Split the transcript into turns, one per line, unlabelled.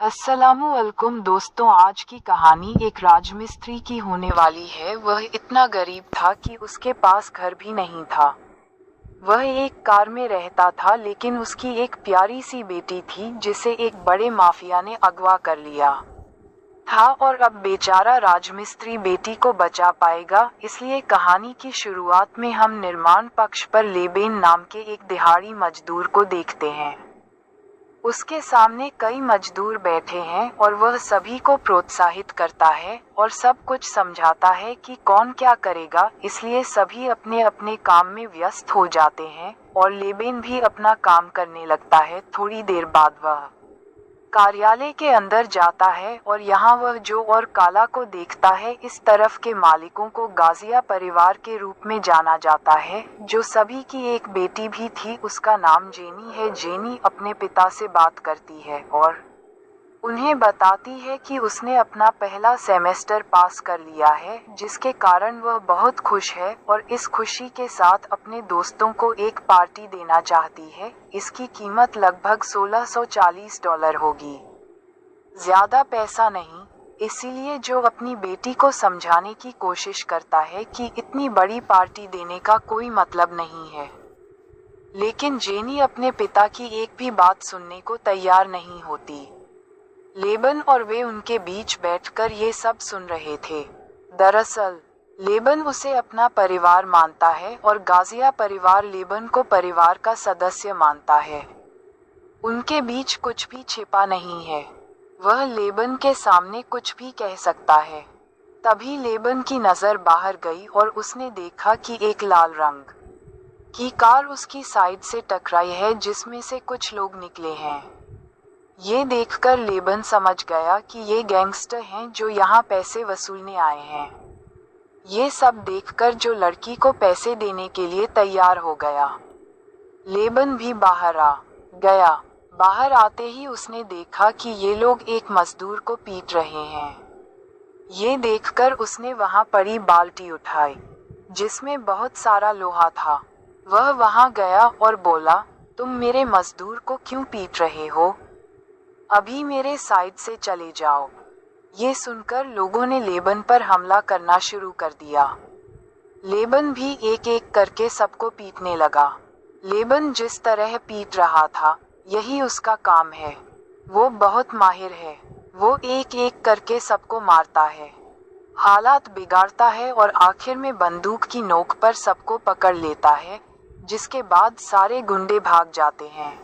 अस्सलामुअलैकुम दोस्तों, आज की कहानी एक राजमिस्त्री की होने वाली है। वह इतना गरीब था कि उसके पास घर भी नहीं था। वह एक कार में रहता था, लेकिन उसकी एक प्यारी सी बेटी थी जिसे एक बड़े माफिया ने अगवा कर लिया था और अब बेचारा राजमिस्त्री बेटी को बचा पाएगा। इसलिए कहानी की शुरुआत में हम निर्माण पक्ष पर लेबेन नाम के एक दिहाड़ी मजदूर को देखते हैं। उसके सामने कई मजदूर बैठे हैं और वह सभी को प्रोत्साहित करता है और सब कुछ समझाता है कि कौन क्या करेगा। इसलिए सभी अपने अपने काम में व्यस्त हो जाते हैं और लेबेन भी अपना काम करने लगता है। थोड़ी देर बाद वह कार्यालय के अंदर जाता है और यहाँ वह जो और काला को देखता है। इस तरफ के मालिकों को गाजिया परिवार के रूप में जाना जाता है, जो सभी की एक बेटी भी थी। उसका नाम जेनी है। जेनी अपने पिता से बात करती है और उन्हें बताती है कि उसने अपना पहला सेमेस्टर पास कर लिया है, जिसके कारण वह बहुत खुश है और इस खुशी के साथ अपने दोस्तों को एक पार्टी देना चाहती है। इसकी कीमत लगभग $1640 होगी। ज्यादा पैसा नहीं, इसीलिए जो अपनी बेटी को समझाने की कोशिश करता है कि इतनी बड़ी पार्टी देने का कोई मतलब नहीं है। लेकिन जेनी अपने पिता की एक भी बात सुनने को तैयार नहीं होती। लेबन और वे उनके बीच बैठकर ये सब सुन रहे थे। दरअसल लेबन उसे अपना परिवार मानता है और गाजिया परिवार लेबन को परिवार का सदस्य मानता है। उनके बीच कुछ भी छिपा नहीं है। वह लेबन के सामने कुछ भी कह सकता है। तभी लेबन की नजर बाहर गई और उसने देखा कि एक लाल रंग की कार उसकी साइड से टकराई है, जिसमें से कुछ लोग निकले हैं। ये देखकर लेबन समझ गया कि ये गैंगस्टर हैं जो यहाँ पैसे वसूलने आए हैं। ये सब देखकर जो लड़की को पैसे देने के लिए तैयार हो गया। लेबन भी बाहर आ गया। बाहर आते ही उसने देखा कि ये लोग एक मजदूर को पीट रहे हैं। ये देखकर उसने वहाँ पड़ी बाल्टी उठाई, जिसमें बहुत सारा लोहा था। वह वहाँ गया और बोला, तुम मेरे मजदूर को क्यों पीट रहे हो? अभी मेरे साइड से चले जाओ। ये सुनकर लोगों ने लेबन पर हमला करना शुरू कर दिया। लेबन भी एक एक करके सबको पीटने लगा। लेबन जिस तरह पीट रहा था, यही उसका काम है। वो बहुत माहिर है। वो एक एक करके सबको मारता है, हालात बिगाड़ता है और आखिर में बंदूक की नोक पर सबको पकड़ लेता है, जिसके बाद सारे गुंडे भाग जाते हैं।